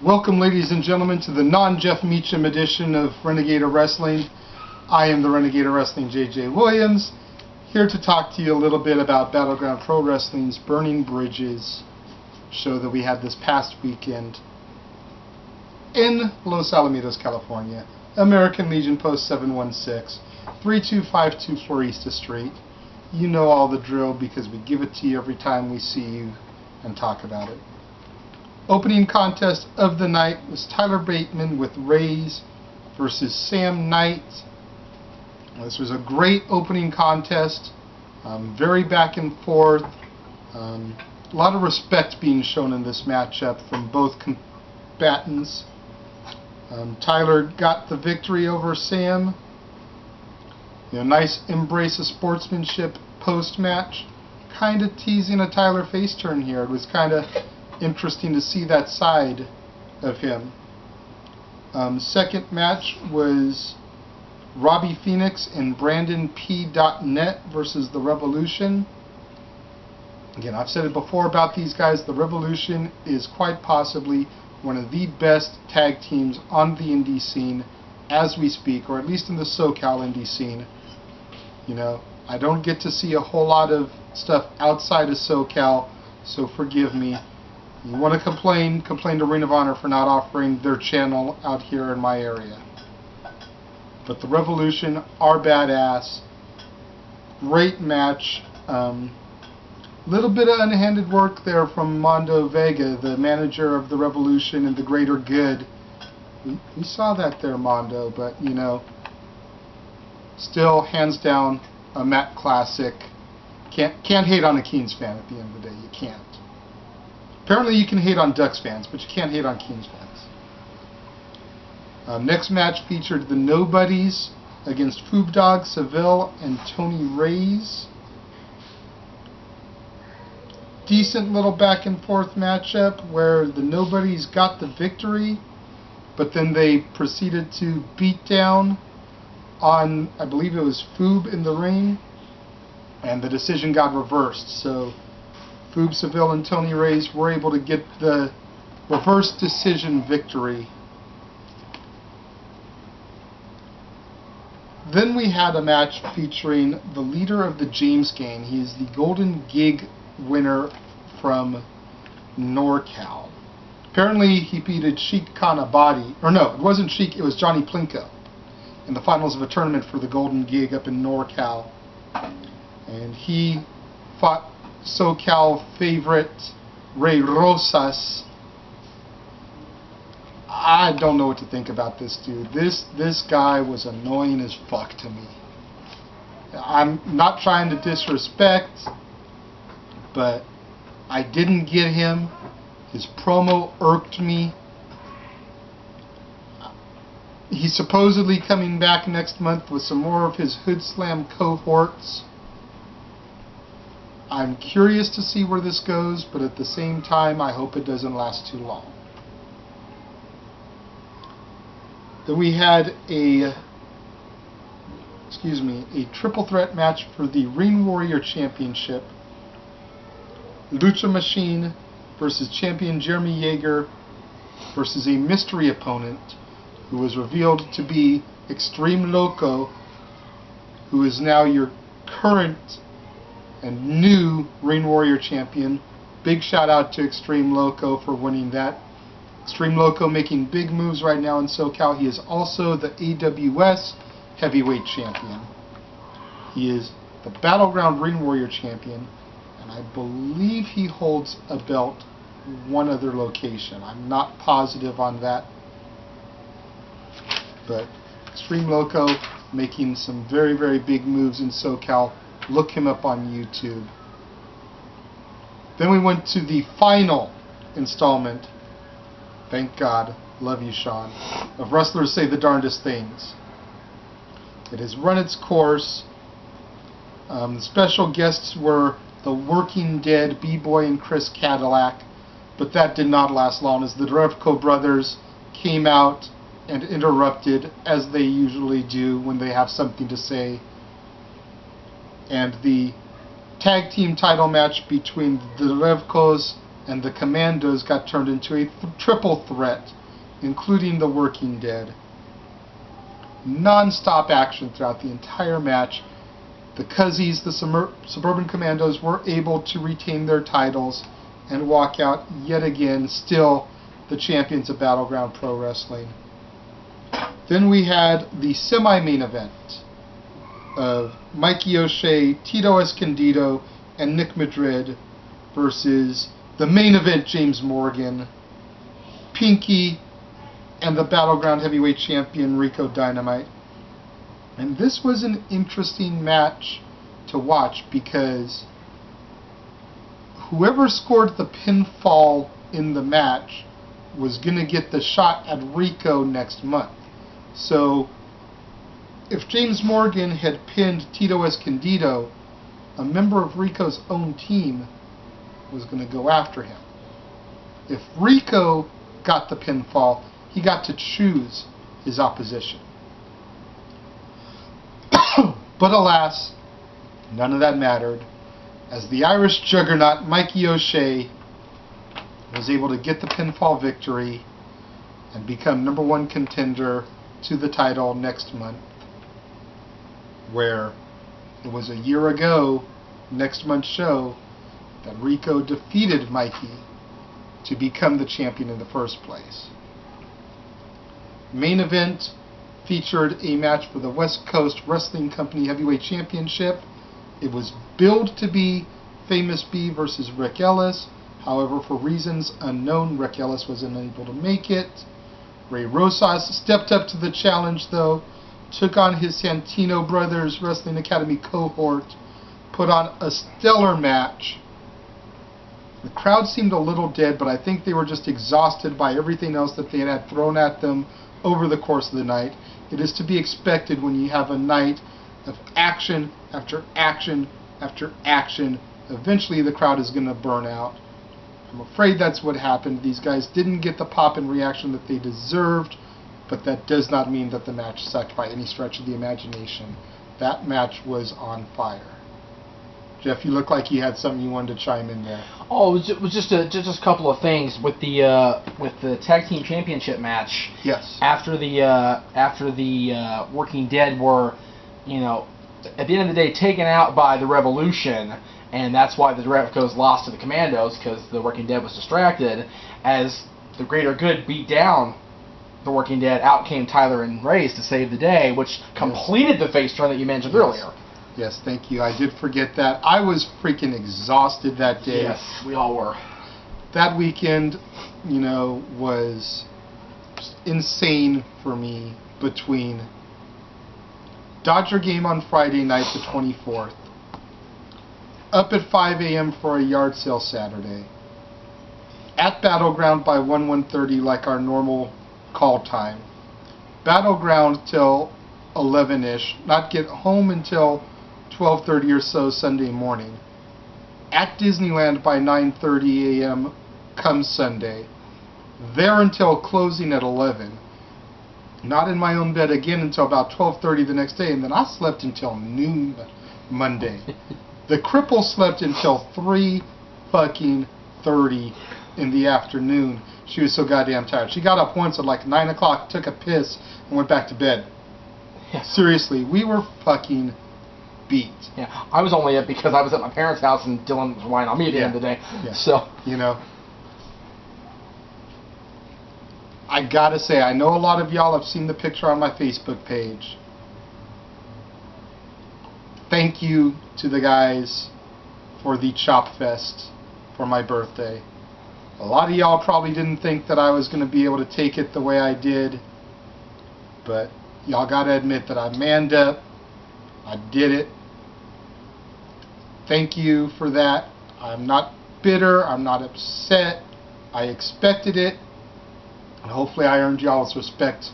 Welcome, ladies and gentlemen, to the non-Jeff Meacham edition of Renegade of Wrestling. I am the Renegade of Wrestling, J.J. Williams, here to talk to you a little bit about Battleground Pro Wrestling's Burning Bridges show that we had this past weekend in Los Alamitos, California. American Legion Post 716, 32524 Florista Street. You know all the drill because we give it to you every time we see you and talk about it. Opening contest of the night was Tyler Bateman with Rays versus Sam Knight. This was a great opening contest, very back and forth. A lot of respect being shown in this matchup from both combatants. Tyler got the victory over Sam. Nice embrace of sportsmanship post-match. Kind of teasing a Tyler face turn here. It was kind of interesting to see that side of him. Second match was Robbie Phoenix and Brandon P.Net versus The Revolution. Again, I've said it before about these guys. The Revolution is quite possibly one of the best tag teams on the indie scene as we speak, or at least in the SoCal indie scene. I don't get to see a whole lot of stuff outside of SoCal, so forgive me. You want to complain to Ring of Honor for not offering their channel out here in my area. But the Revolution are badass. Great match. Little bit of unhanded work there from Mondo Vega, the manager of the Revolution and the Greater Good. We saw that there, Mondo, but still hands down a Matt classic. Can't hate on a Keenes fan at the end of the day. You can't. Apparently you can hate on Ducks fans, but you can't hate on Keenes fans. Next match featured the Nobodies against Foob Dog, Seville, and Tony Reyes. Decent little back and forth matchup where the Nobodies got the victory, but then they proceeded to beat down on, I believe it was Foob in the ring, and the decision got reversed. So Foob, Seville, and Tony Reyes were able to get the reverse decision victory. Then we had a match featuring the leader of the James Gang. He is the Golden Gig winner from NorCal. Apparently he beat Sheik Kanabati, or no, it wasn't Sheik, it was Johnny Plinko in the finals of a tournament for the Golden Gig up in NorCal. And he fought SoCal favorite Ray Rosas. I don't know what to think about this dude. This guy was annoying as fuck to me. I'm not trying to disrespect, but I didn't get him. His promo irked me. He's supposedly coming back next month with some more of his Hood Slam cohorts. I'm curious to see where this goes, but at the same time, I hope it doesn't last too long. Then we had a triple threat match for the Ring Warrior Championship. Lucha Machine versus champion Jeremy Yeager versus a mystery opponent who was revealed to be Extreme Loco, who is now your current and new Ring Warrior champion. Big shout out to Extreme Loco for winning that. Extreme Loco making big moves right now in SoCal. He is also the AWS Heavyweight Champion. He is the Battleground Ring Warrior Champion, and I believe he holds a belt one other location. I'm not positive on that, but Extreme Loco making some very, very big moves in SoCal. Look him up on YouTube. Then we went to the final installment, thank God, love you Sean, of Wrestlers Say the Darndest Things. It has run its course. The special guests were the Working Dead, B-Boy and Chris Cadillac, but that did not last long as the Derevko brothers came out and interrupted, as they usually do when they have something to say. And the tag team title match between the Derevkos and the Commandos got turned into a triple threat, including the Working Dead. Non-stop action throughout the entire match. The Cuzzies, the Suburban Commandos, were able to retain their titles and walk out yet again, still the champions of Battleground Pro Wrestling. Then we had the semi-main event of Mikey O'Shea, Tito Escondido, and Nick Madrid versus the main event, James Morgan, Pinky, and the Battleground Heavyweight Champion, Rico Dynamite. And this was an interesting match to watch because whoever scored the pinfall in the match was going to get the shot at Rico next month. So if James Morgan had pinned Tito Escondido, a member of Rico's own team was going to go after him. If Rico got the pinfall, he got to choose his opposition. But alas, none of that mattered, as the Irish juggernaut Mikey O'Shea was able to get the pinfall victory and become #1 contender to the title next month, where it was a year ago, next month's show, that Rico defeated Mikey to become the champion in the first place. Main event featured a match for the West Coast Wrestling Company Heavyweight Championship. It was billed to be Famous B versus Rick Ellis. However, for reasons unknown, Rick Ellis was unable to make it. Ray Rosas stepped up to the challenge, though, took on his Santino Brothers Wrestling Academy cohort, put on a stellar match. The crowd seemed a little dead, but I think they were just exhausted by everything else that they had thrown at them over the course of the night. It is to be expected when you have a night of action after action after action. Eventually the crowd is going to burn out. I'm afraid that's what happened. These guys didn't get the pop and reaction that they deserved, but that does not mean that the match sucked by any stretch of the imagination. That match was on fire. Jeff, you look like you had something you wanted to chime in there. Oh, it was just a couple of things with the tag team championship match. Yes. After the Working Dead were, at the end of the day, taken out by the Revolution, and that's why the Revcos lost to the Commandos, because the Working Dead was distracted. As the greater good beat down the Working Dead, out came Tyler and Reyes to save the day, which completed the face turn that you mentioned earlier. Yes, thank you. I did forget that. I was freaking exhausted that day. Yes, we all were. That weekend, was insane for me, between Dodger game on Friday night, the 24th, up at 5 a.m. for a yard sale Saturday, at Battleground by 1:30 like our normal call time, Battleground till 11-ish, not get home until 12:30 or so Sunday morning, at Disneyland by 9:30 a.m. come Sunday, there until closing at 11, not in my own bed again until about 12:30 the next day, and then I slept until noon Monday. The cripple slept until 3:30 in the afternoon. She was so goddamn tired. She got up once at like 9 o'clock, took a piss, and went back to bed. Yeah. Seriously, we were fucking beat. Yeah, I was only up because I was at my parents' house and Dylan was relying on me at the end of the day. Yeah. So I gotta say, I know a lot of y'all have seen the picture on my Facebook page. Thank you to the guys for the Chop Fest for my birthday. A lot of y'all probably didn't think that I was going to be able to take it the way I did, but y'all gotta admit that I manned up. I did it. Thank you for that. I'm not bitter. I'm not upset. I expected it. And hopefully I earned y'all's respect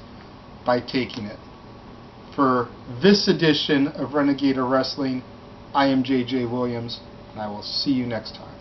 by taking it. For this edition of Renegade of Wrestling, I am JJ Williams, and I will see you next time.